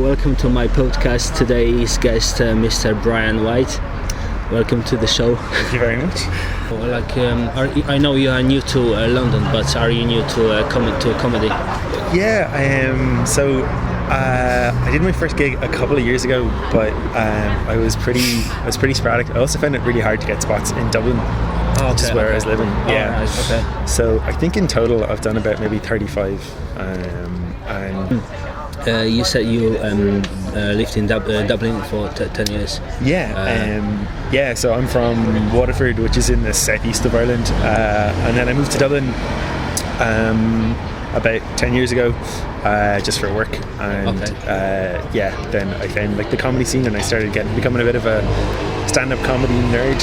Welcome to my podcast. Today's guest, Mr. Brian White. Welcome to the show. Thank you very much. I know you are new to London, but are you new to comedy? Yeah, I am. So I did my first gig a couple of years ago, but I was pretty sporadic. I also found it really hard to get spots in Dublin, which is where I was living. Yeah. Right, okay. So I think in total I've done about maybe 35. You said you lived in Dublin for 10 years. Yeah. So I'm from Waterford, which is in the southeast of Ireland, and then I moved to Dublin about 10 years ago, just for work. And then I found the comedy scene, and I started becoming a bit of a stand-up comedy nerd.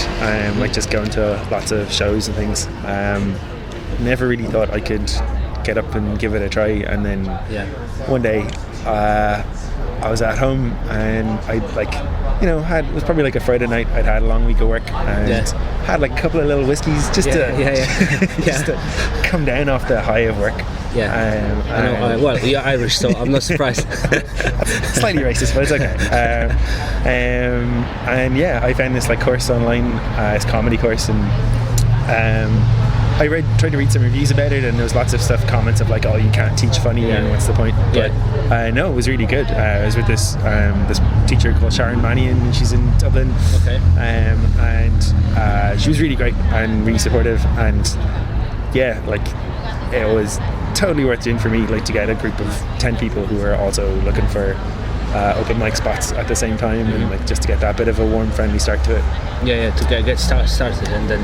Like just going to lots of shows and things. Never really thought I could get up and give it a try, and then one day I was at home and it was probably like a Friday night. I'd had a long week of work and had like a couple of little whiskeys just to come down off the high of work. I know. Well, you're Irish, so I'm not surprised. Slightly racist, but it's okay. I found this course online, this comedy course, and I tried to read some reviews about it, and there was lots of comments of oh, you can't teach funny, and what's the point? But no, it was really good. I was with this teacher called Sharon Mannion, and she's in Dublin. Okay. And she was really great and really supportive, and it was totally worth doing for me, to get a group of 10 people who were also looking for open mic spots at the same time, and just to get that bit of a warm, friendly start to it. To get started, and then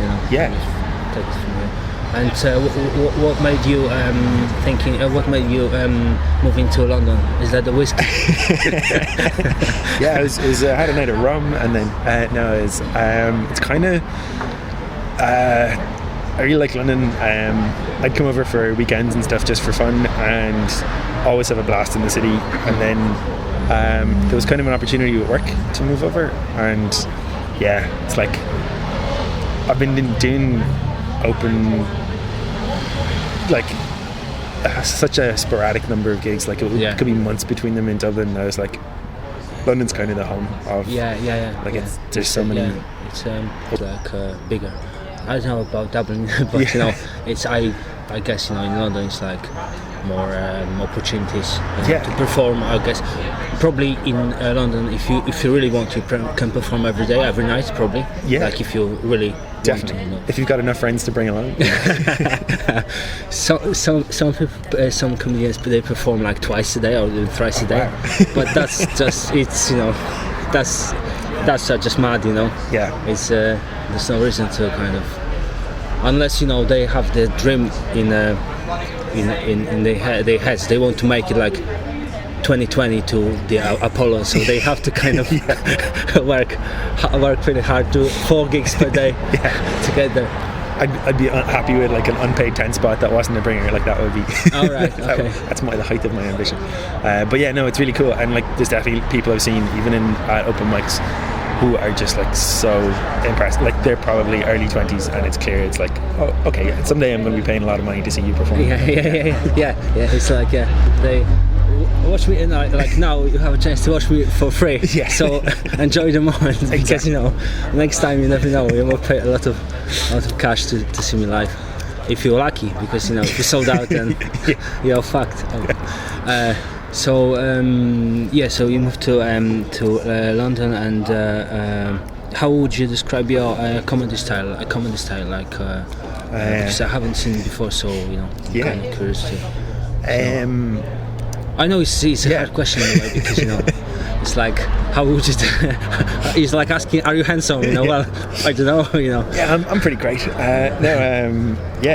take it from there. And what made you What made you moving to London? Is that the whiskey? I had a night of rum, and then it's kind of. I really like London. I'd come over for weekends and stuff just for fun, and always have a blast in the city. And then there was kind of an opportunity at work to move over, and it's I've been doing open such a sporadic number of gigs. It could be months between them in Dublin. I was London's kind of the home of there's so many. It's bigger. I don't know about Dublin, but it's I guess in London it's more opportunities to perform. I guess probably in London, if you really want to, can perform every day, every night, probably. If you really definitely want to, if you've got enough friends to bring along. Some people, some comedians, they perform twice a day or even thrice a day. Wow. But that's just that's just mad, It's there's no reason to unless they have the dream in their heads. They want to make it 2020 to the Apollo, so they have to work pretty hard, do 4 gigs per day to get there. I'd be happy with an unpaid 10 spot that wasn't a bringer. That would be all right. Okay. That's the height of my ambition. But it's really cool, and there's definitely people I've seen even in open mics who are just so impressed. They're probably early 20s, and it's clear it's oh, okay, someday I'm going to be paying a lot of money to see you perform. It's they watch me, and now you have a chance to watch me for free. So enjoy the moment, because next time you never know, you will pay a lot of cash to see me live, if you're lucky, because if you sold out, then you're fucked. So you moved to London, and how would you describe your comedy style? Because I haven't seen it before, so I'm kind of curious to. I know it's a hard question in a way, because it's how would you? It's asking, are you handsome? Well, I don't know. Yeah, I'm pretty great. To be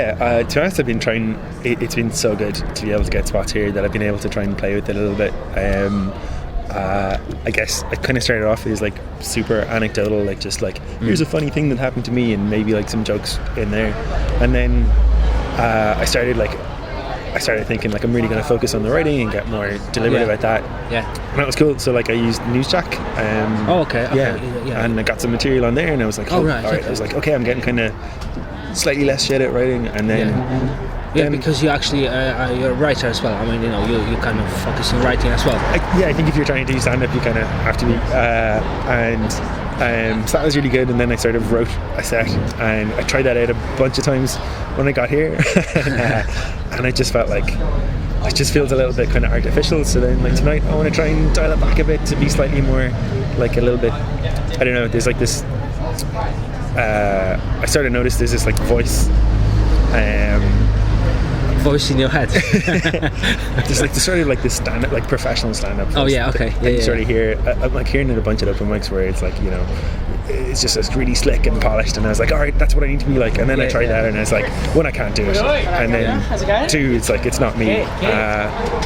honest, I've been trying. It's been so good to be able to get spots here that I've been able to try and play with it a little bit. I guess I kind of started off as super anecdotal, here's a funny thing that happened to me, and maybe some jokes in there, and then I started thinking I'm really going to focus on the writing and get more deliberate about that. And that was cool. So I used Newsjack. And I got some material on there, and I was all right. I was okay, I'm getting kind of slightly less shit at writing, and then Yeah, because you actually you're a writer as well. I mean, you know, you kind of focus on writing as well. I think if you're trying to do stand-up, you kind of have to be. So that was really good. And then I sort of wrote a set, and I tried that out a bunch of times when I got here, and I just felt like it just feels a little bit kind of artificial. So then, like tonight, I want to try and dial it back a bit to be slightly more like a little bit. I don't know. There's like this. I started to notice there's this like voice. Voice in your head. There's like sort of like this stand-up, like professional stand-up. Oh yeah, okay. Yeah, you sort of hear. I'm like hearing it a bunch of open mics where it's like, you know, it's just really slick and polished, and I was like, all right, that's what I need to be like. And then I tried that, and I was like, one, I can't do it, and then two, it's like it's not me.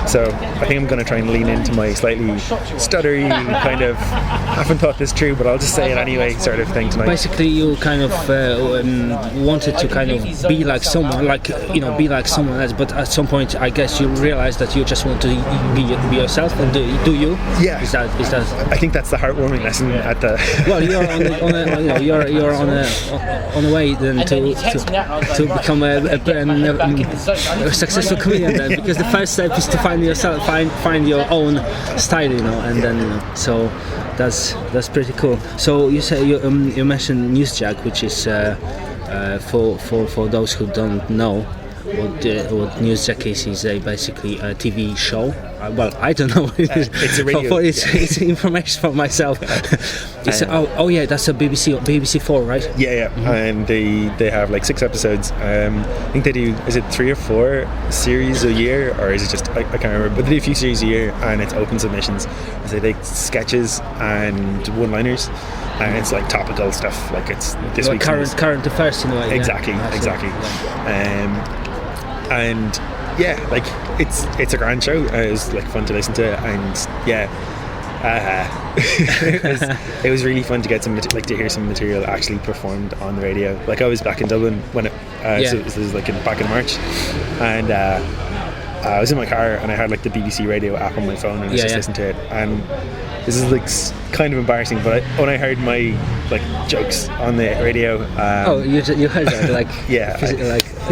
So I think I'm going to try and lean into my slightly stuttery kind of haven't thought this through, but I'll just say it anyway sort of thing tonight. Basically, you kind of wanted to kind of be like someone, like, you know, be like someone else, but at some point, I guess you realized that you just want to be yourself. And do you? Yeah. Is that? I think that's the heartwarming lesson at the. Well, you're on a way then to become a successful comedian then, because the first step is to find yourself, find your own style, you know, and then, you know, so that's pretty cool. So you say you mentioned Newsjack, which is for those who don't know what Newsjack is basically a TV show. Well, I don't know. It's a radio. It's information for myself. That's a BBC 4, right? Yeah. Mm-hmm. And they have like 6 episodes. I think they do. Is it 3 or 4 series a year, or is it just I can't remember? But they do a few series a year, and it's open submissions. So they take sketches and one-liners, and it's like topical stuff. Like it's this week's current affairs in a way. Exactly. Yeah. And yeah, like it's a grand show. It was like fun to listen to, and yeah, it was really fun to get some to hear some material actually performed on the radio. Like I was back in Dublin when so this was like back in March, and I was in my car and I had like the BBC radio app on my phone, and I was just listening to it. And this is like kind of embarrassing, but when I heard my like jokes on the radio, you heard that like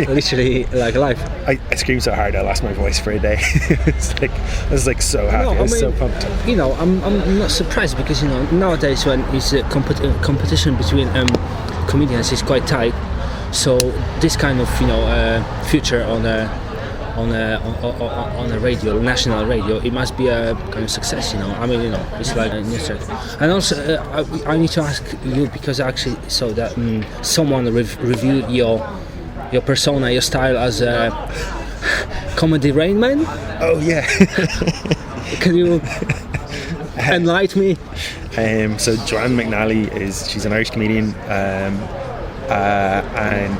literally like live. I screamed so hard I lost my voice for a day. I was like so happy. I was so pumped. You know, I'm not surprised, because, you know, nowadays when it's a competition between comedians is quite tight. So this kind of, you know, future on a radio, national radio, it must be a kind of success, you know. I mean, you know, it's like a news track. And also, I need to ask you, because I actually saw that someone reviewed your persona, your style as a comedy Rain Man. Oh yeah. Can you enlighten me? So Joanne McNally she's an Irish comedian, and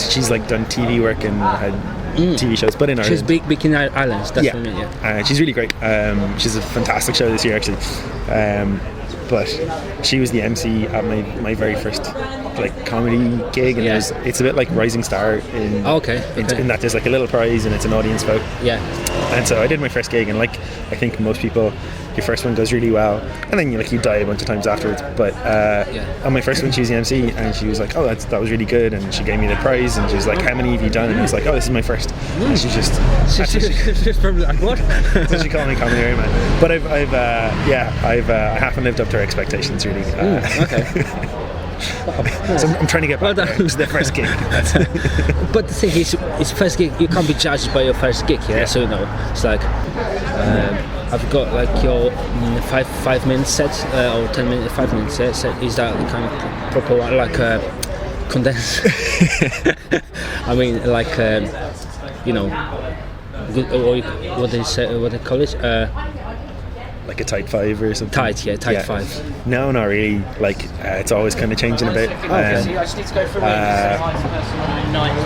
she's like done TV work and had TV shows, but in Ireland. She's big in Ireland. That's what I mean, yeah. She's really great. She's a fantastic show this year, actually. But she was the MC at my very first like comedy gig, and it's a bit like Rising Star in that there's like a little prize and it's an audience vote. Yeah. And so I did my first gig, and like I think most people, your first one goes really well, and then you die a bunch of times afterwards. But on my first one, she was the MC, and she was like, "Oh, that was really good," and she gave me the prize, and she was like, "How many have you done?" And I was like, "Oh, this is my first." And she's probably like, "What?" So she called me Comedy Rain Man. But I haven't lived up to her expectations really. Okay. So I'm trying to get back there. It's their first gig. But the thing is, it's first gig. You can't be judged by your first gig, So you know, it's like I've got like your 5 minute set or 5 minute set. Is that the kind of proper one, like condensed? I mean, like you know, what they call it? Like a tight 5 or something. Tight 5. No, not really. Like it's always kind of changing a bit.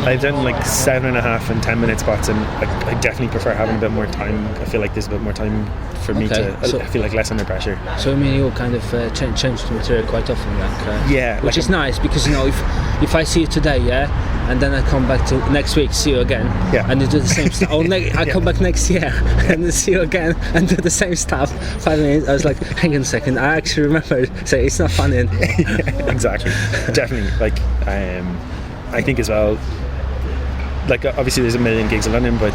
I've done like 7.5 and 10 minute spots, and I definitely prefer having a bit more time. I feel like there's a bit more time for me to. I feel like less under pressure. So I mean, you kind of change the material quite often, which is nice, because, you know, if I see you today, and then I come back to next week, see you again, and you do the same stuff. Or I come back next year and see you again and do the same stuff. 5 minutes. I was like, hang on a second. I actually remember. So it's not funny. Exactly. Definitely. Like I think as well. like obviously there's a million gigs in London, but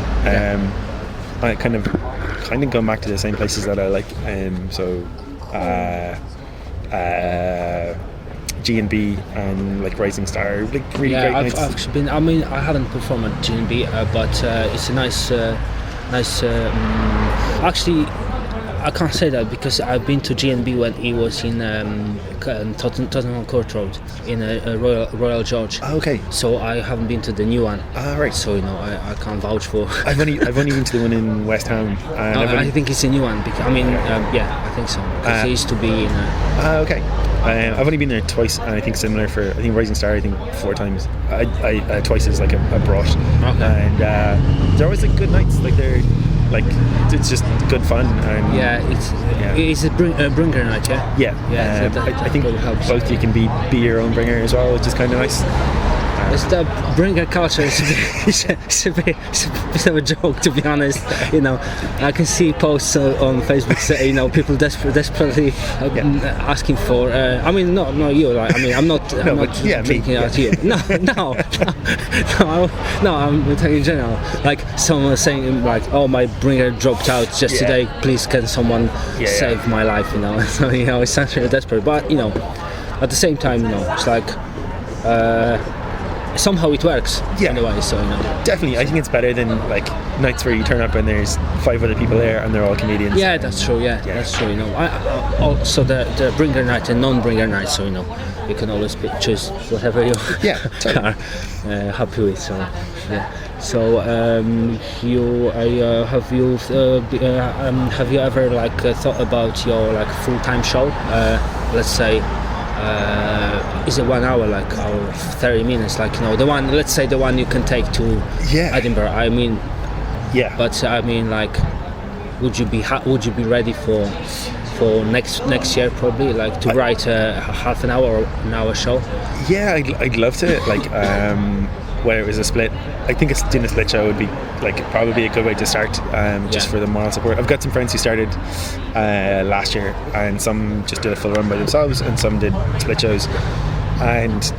I kind of going back to the same places that I like. So G&B and like Rising Star, like really great nights. I've actually been. I mean, I haven't performed at G&B, but it's a nice. Actually, I can't say that because I've been to G&B when he was in Tottenham Court Road in a Royal George. Oh, okay. So I haven't been to the new one. Right. So I can't vouch for. I've only been to the one in West Ham. I think it's a new one. Because, I mean, I think so. Because it used to be in. Okay. I've only been there twice, and I think similar for Rising Star. I think 4 times. I twice as like a brush. Okay. And they're always like good nights. Like they're. Like it's just good fun, and it's a bringer night, I think both you can be your own bringer as well, which is kind of nice. It's the bringer culture. It's a bit of a joke, to be honest. You know, I can see posts on Facebook say, people desperately asking for. I mean, not you. Like, I mean, I'm not drinking at you. No. I'm talking in general. Like someone saying, like, "Oh, my bringer dropped out just today. Please, can someone save my life?" So it sounds really desperate. But at the same time, it's like. Somehow it works anyway, so definitely I think it's better than like nights where you turn up and there's 5 other people there and they're all comedians. That's true. That's true. I also the bringer night and non-bringer night, so you can always choose whatever you are happy with. So have you ever like thought about your like full-time show? Let's say. Is it 1 hour, like, or 30 minutes, like the one? Let's say the one you can take to Edinburgh. I mean, but I mean, like, would you be ready for next year probably, like to write a half an hour or an hour show? Yeah, I'd love to. Like, where it was a split. I think doing a split show would be like probably a good way to start, just for the moral support. I've got some friends who started last year, and some just did a full run by themselves, and some did split shows. And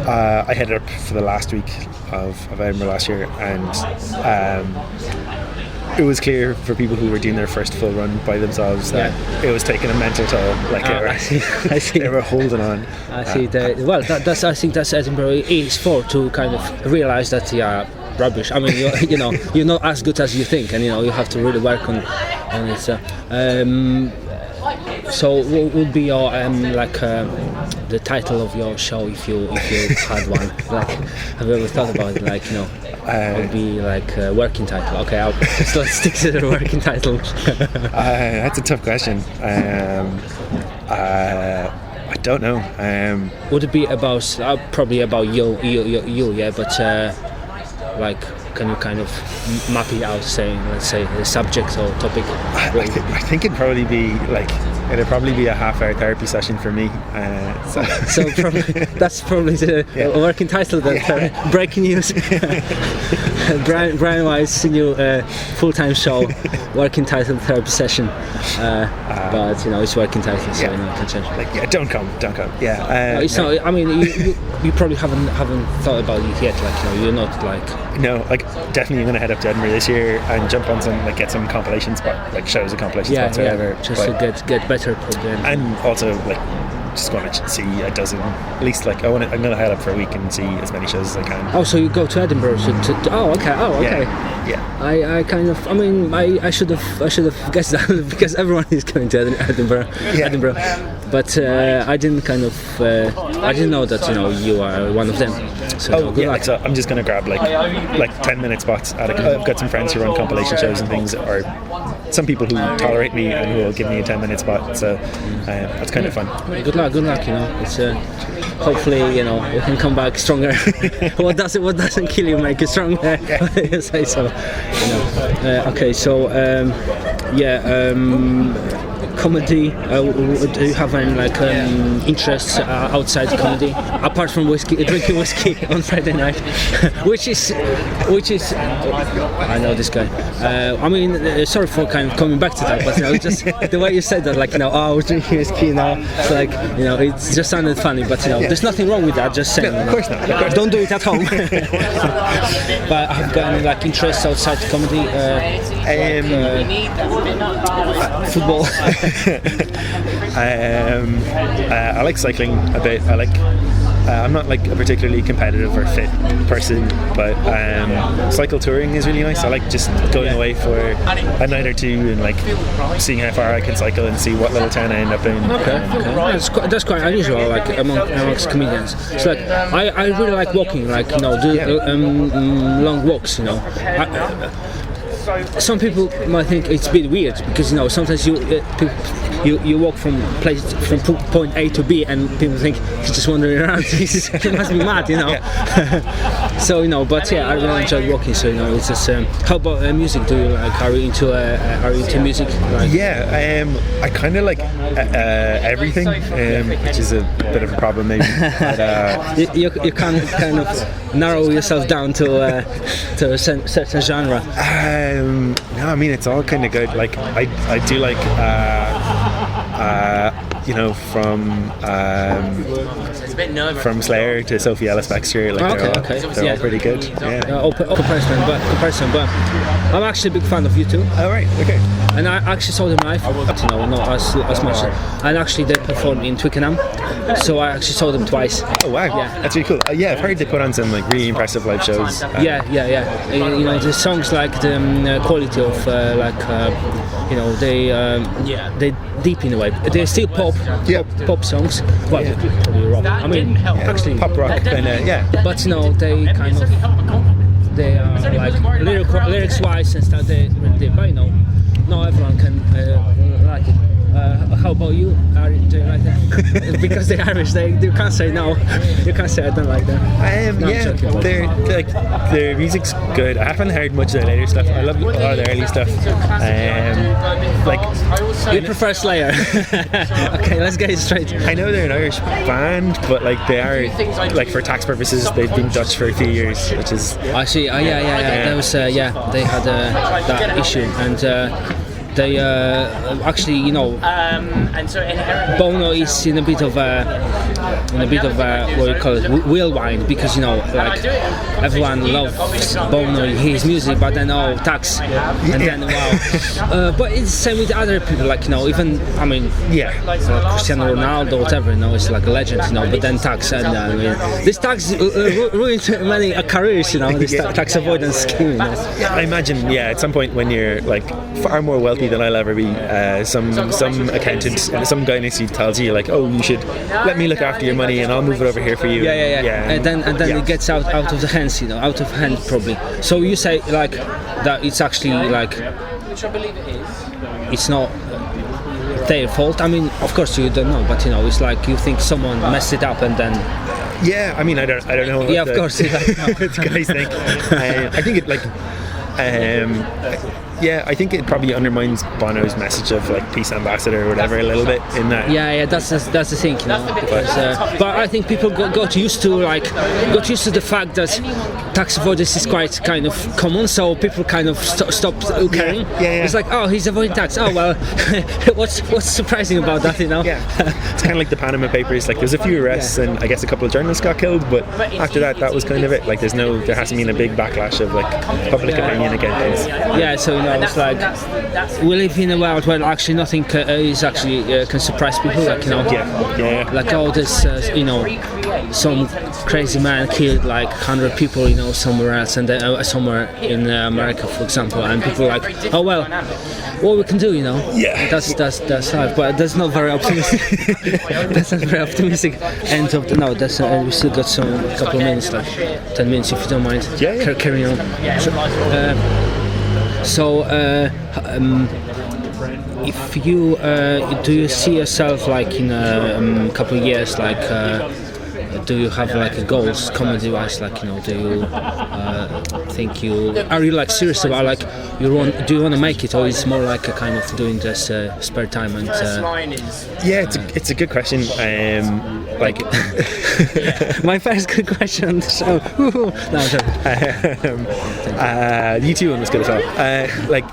I headed up for the last week of Edinburgh last year, and it was clear for people who were doing their first full run by themselves that it was taking a mental toll. Like I see. They were holding on. I see. That's I think that's Edinburgh is for, to kind of realise that rubbish. I mean, you're not as good as you think, and you have to really work on it. So what would be your the title of your show if you had one? Like, have you ever thought about it? Like, it would be like a working title. Okay, let's stick to the working title. That's a tough question. I don't know. Would it be about probably about you? Yeah, but like, can you kind of map it out, saying, let's say, the subject or topic? I think it'd probably be a half-hour therapy session for me. So probably, that's probably the working title. Then breaking news: Brian White's new full-time show, working title therapy session. But it's working title, so can change. Like, don't come. Yeah. So I mean, you probably haven't thought about it yet. Like, you're not like. No, like, definitely I'm going to head up to Edinburgh this year and jump on some, like, get some compilation shows and compilation spots or whatever. Just to get better probably. And also, like, just want to see a dozen, at least, like, I'm going to head up for a week and see as many shows as I can. Oh, so you go to Edinburgh okay. Yeah. I kind of, I mean, I should have guessed that because everyone is going to Edinburgh. But I didn't kind of I didn't know that you are one of them. So good luck. So I'm just going to grab like 10-minute spots. I've got some friends who run compilation shows and things, or some people who tolerate me and who will give me a 10-minute spot. So that's kind of fun. Good luck. It's hopefully we can come back stronger. What doesn't kill you make you stronger. You say so. Okay, so comedy? Do you have any like interests outside comedy, apart from drinking whiskey on Friday night, which is I know this guy. I mean, sorry for kind of coming back to that, but just the way you said that, like I was drinking whiskey, it's like it just sounded funny, but there's nothing wrong with that. Just saying, no, of course not. Don't do it at home. But I've got any like interests outside comedy. Football. I like cycling a bit. I'm not like a particularly competitive or fit person, but cycle touring is really nice. I like just going away for a night or two and like seeing how far I can cycle and see what little town I end up in. Okay. That's quite unusual, like amongst comedians. It's like I really like walking, like long walks. Some people might think it's a bit weird because sometimes you walk from point A to B and people think he's just wandering around. He must be mad, So but yeah, I really enjoy walking. So it's just. How about music? Do you like? Are you into music? Like? Yeah, I kind of like everything, which is a bit of a problem maybe. But, you can't kind of narrow yourself down to a certain genre. No, I mean it's all kind of good. Like I do like from Slayer to Sophie Ellis-Bextor, like they're all pretty good. Comparison, but I'm actually a big fan of U2. Oh right, okay. And I actually saw them live, but not as much. And actually they performed in Twickenham, so I actually saw them twice. Oh wow, yeah, that's really cool. Yeah, I've heard they put on some like really impressive live shows. Yeah. The songs, like the quality of they deep in a way. They're still pop songs, but probably rock. I mean, actually pop rock, and But they kind of they are like lyrics wise and stuff. But not everyone can like it. How about you? Do you like that? Because they're Irish, you can't say no. You can't say I don't like that. Their music's good. I haven't heard much of their later stuff. I love a lot of their early stuff. You prefer Slayer? Okay, let's get it straight. I know they're an Irish band, but like they are for tax purposes they've been Dutch for a few years, which is. I see. That was they had that issue and. They actually, Bono is in a bit of what you call it, whirlwind, because like everyone loves Bono, his music, but then tax, and then but it's the same with other people, like even Cristiano Ronaldo, whatever, it's like a legend, but then tax, and this tax ruined many careers, this tax avoidance scheme. I imagine, at some point when you're like far more wealthy than I'll ever be, some accountant, some guy next to you tells you like, oh, you should let me look after your money and I'll move it over here for you. And then it gets out of the hands, out of hand probably. So you say like that it's actually like it's not their fault. I mean, of course you don't know, but it's like you think someone messed it up and then. Yeah, I mean, I don't know. Yeah, of course. It's guys think. I think it like. I think it probably undermines Bono's message of like peace ambassador or whatever a little bit in that. That's the thing, because, but I think people got used to the fact that tax avoidance is quite kind of common, so people kind of stopped caring. It's like, oh, he's avoiding tax. Oh well, what's surprising about that, It's kind of like the Panama Papers. Like there's a few arrests and I guess a couple of journalists got killed, but after that was kind of it. Like there hasn't been a big backlash of like public opinion against things. So it's like we live in a world where actually nothing is actually can surprise people, like like all this some crazy man killed like 100 people somewhere else, and then somewhere in America, for example, and people are like, oh well, what we can do, that's life, but that's not very optimistic. That's not very optimistic end of we still got some couple of minutes, like 10 minutes if you don't mind. Carry on. So, if you do you see yourself like in a couple of years, like do you have like goals comedy-wise? Like, do you think are you like serious about like do you want to make it, or is it more like a kind of doing just spare time and? It's a good question. Like my first good question on the show. No, you too one was good as well. Like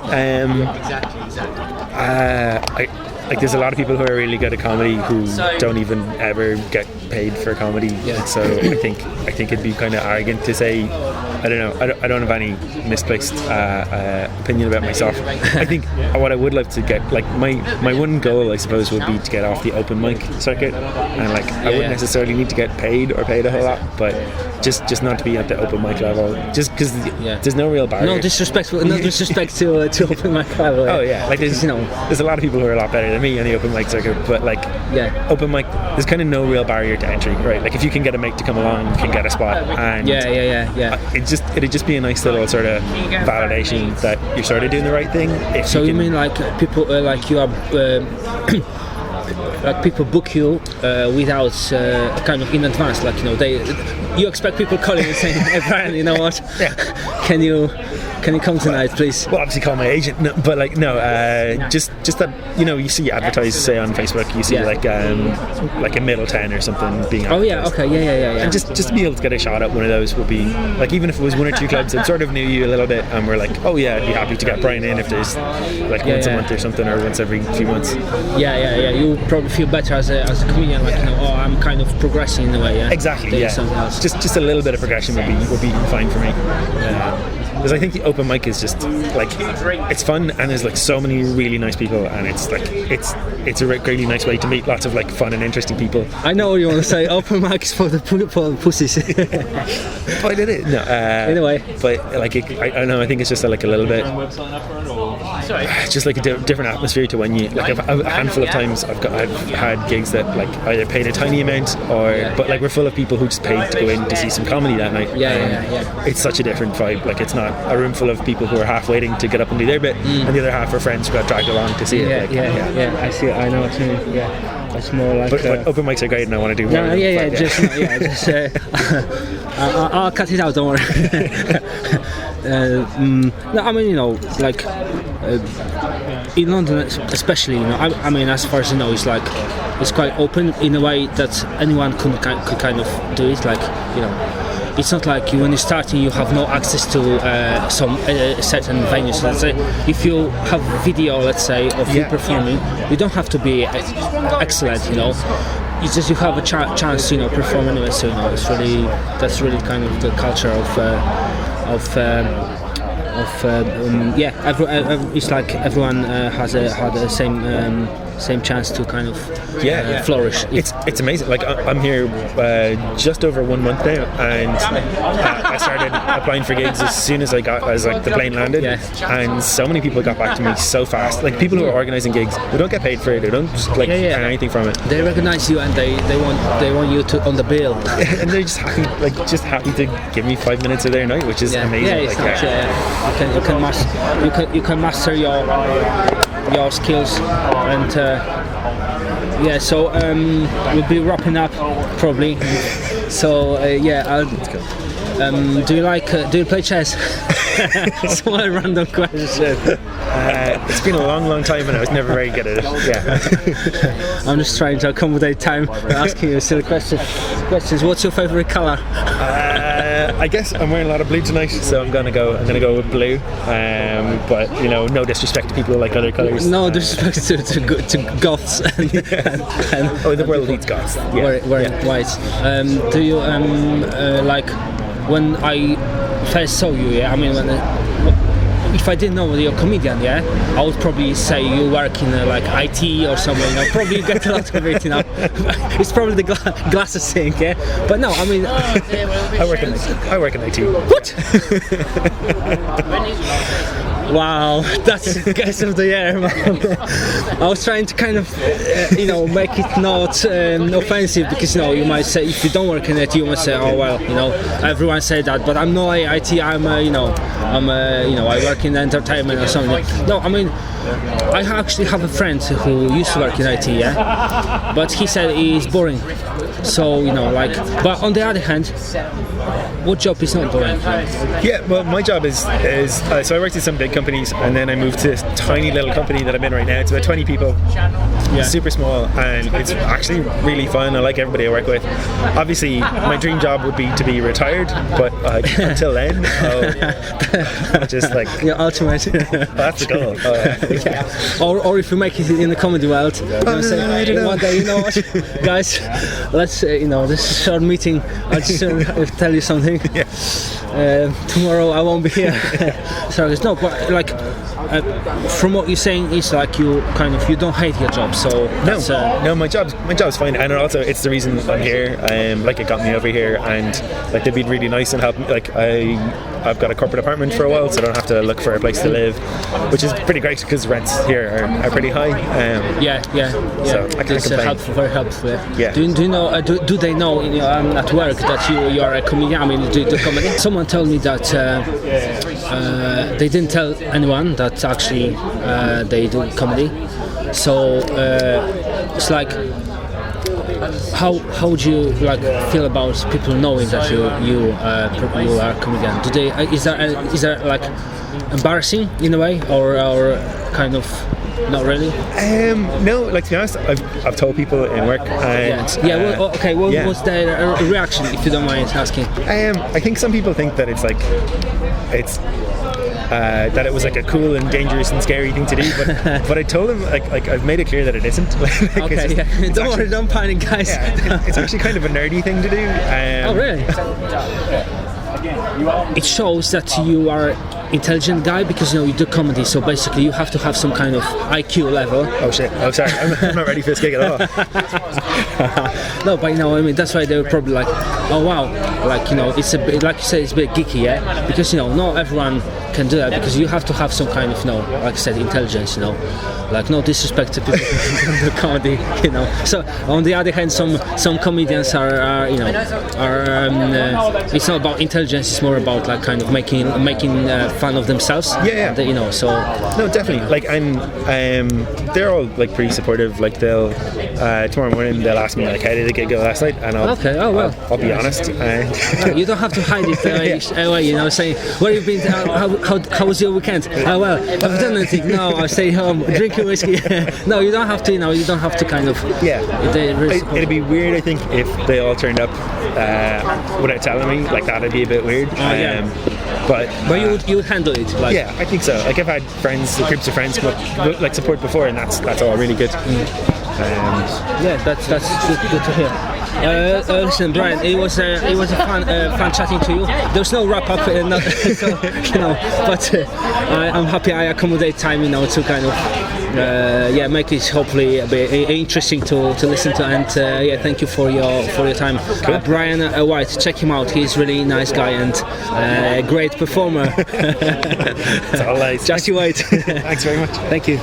there's a lot of people who are really good at comedy who don't even ever get paid for comedy. So I think it'd be kind of arrogant to say, I don't know, I don't have any misplaced opinion about myself. I think what I would love to get, like my one goal, I suppose, would be to get off the open mic circuit, and like I wouldn't necessarily need to get paid or paid a whole lot, but just not to be at the open mic level, just because there's no real barrier. No disrespect to open mic level. Oh yeah, like there's a lot of people who are a lot better than me on the open mic circuit, but like open mic, there's kind of no real barrier to entry, right? Like if you can get a mate to come along, you can get a spot, and it'd just be a nice little sort of validation that you're sort of doing the right thing. So you mean like people like you are like people book you without kind of in advance, like you expect people calling and saying, hey Brian, you know what, can you come tonight, please? Well, obviously call my agent, but like just that you see advertised, say on Facebook, you see like a Middletown or something being advertised. And just to be able to get a shot at one of those would be like, even if it was one or two clubs that sort of knew you a little bit and we're like, oh yeah, I'd be happy to get Brian in if there's like once a month or something, or once every few months. You probably feel better as a comedian, like I'm kind of progressing in a way. Exactly. Just a little bit of progression would be fine for me. Because I think the open mic is just like, it's fun, and there's like so many really nice people, and it's like it's a really nice way to meet lots of like fun and interesting people. I know what you want to say. Open mic is for the pussies. Oh, I did it. No. Anyway, but like I don't know. I think it's just like a little bit. Just like a different atmosphere to when you like a handful of times I've had gigs that like either paid a tiny amount but like we're full of people who just paid to go in to see some comedy that night. It's such a different vibe. Like it's not a room full of people who are half waiting to get up and do their bit, and the other half are friends who got dragged along to see it. I see it. I know what you mean. It's more like. But open mics are great, and I want to do more. I'll cut it out. Don't worry. No, I mean like in London, especially I mean as far as I know, it's quite open in a way that anyone could kind of do it. Like it's not like when you're starting you have no access to some certain venues. Let's say if you have video, let's say, of you performing, you don't have to be excellent. It's just you have a chance to perform anyway. So that's really kind of the culture it's like everyone had the same chance to kind of flourish. It's amazing. Like I'm here just over 1 month now, and I started applying for gigs as soon as the plane landed, and so many people got back to me so fast. Like people who are organising gigs who don't get paid for it, who don't earn anything from it. They recognise you and they want you to on the bill, and they're just happy to give me 5 minutes of their night, which is amazing. You can master your skills, and so we'll be wrapping up probably. So do you play chess? Small random question. It's been a long time, and I was never very good at it. I'm just trying to accommodate time asking you silly questions. What's your favourite colour? I guess I'm wearing a lot of blue tonight, so I'm gonna go with blue. But no disrespect to people who like other colours. No disrespect to goths. And the world needs goths. Wearing white. Do you like when I first saw you? I mean if I didn't know that you're a comedian, I would probably say you work in like IT or somewhere. Probably you get a lot of it. It's probably the glasses thing, But no, I mean, I work in IT. What? Wow, that's guess of the year, man. I was trying to kind of, make it not offensive, because you might say if you don't work in IT, you might say, oh well, everyone said that, but I'm not IT. I work in entertainment or something. No, I mean, I actually have a friend who used to work in IT, but he said it's boring. So like, but on the other hand, what job is not boring? Yeah, well, my job is so I worked in some big companies, and then I moved to this tiny little company that I'm in right now. It's about 20 people, super small, and it's actually really fun. I like everybody I work with. Obviously, my dream job would be to be retired, but until then, I'll just like ultimate. That's the goal. Or if you make it in the comedy world, say, I don't know. One day, what, guys, let's this is a short meeting. I'll just tell you something. Tomorrow I won't be here. So it's not, but like from what you're saying, it's like you don't hate your job. So that's, no, my job's fine, and also it's the reason I'm here. Like it got me over here, and like they've been really nice and helped me. Like I've got a corporate apartment for a while, so I don't have to look for a place to live, which is pretty great because rents here are pretty high. So I can't complain. Helpful, very helpful. Yeah. Do you know? Do they know at work that you are a comedian? I mean, do comedy? Someone told me that they didn't tell anyone that actually they do comedy. So it's like, how would you like feel about people knowing that you are a comedian? Do they is there like embarrassing in a way, or kind of not really? No, like to be honest, I've told people in work, and what's their reaction, if you don't mind asking? I think some people think that it's that it was like a cool and dangerous and scary thing to do, but I told them like I've made it clear that it isn't. Don't worry, don't panic, guys. It's actually kind of a nerdy thing to do. Oh really? It shows that you are intelligent guy, because you do comedy, so basically you have to have some kind of IQ level. Oh shit, oh sorry, I'm not ready for this gig at all. No, but I mean, that's why they were probably like, oh wow, like it's a bit, like you said, it's a bit geeky, because not everyone can do that, because you have to have some kind of like I said, intelligence, like no disrespect to people who do comedy, So on the other hand, some comedians are it's not about intelligence, it's more about like kind of making fun of themselves. So no, definitely. Like, and they're all like pretty supportive. Like they'll tomorrow morning they'll ask me like, how did the gig go last night, and I'll I'll be honest. You don't have to hide it away. Saying, where have you been? How was your weekend? Well, have you done anything? No, I stay home drinking whiskey. No, you don't have to. You don't have to kind of. It'd be weird, I think, if they all turned up without telling me. Like that'd be a bit weird. But you would handle it. Like, yeah, I think so. Like I've had groups of friends like support before, and that's all really good. That's good to hear. Listen, Brian, it was a fun chatting to you. There's no wrap up, but I'm happy I accommodate time, to kind of make it hopefully a bit interesting to listen to. And thank you for your time. Cool. Brian White, check him out. He's really nice guy and a great performer. It's all nice. Just you wait. Thanks very much. Thank you.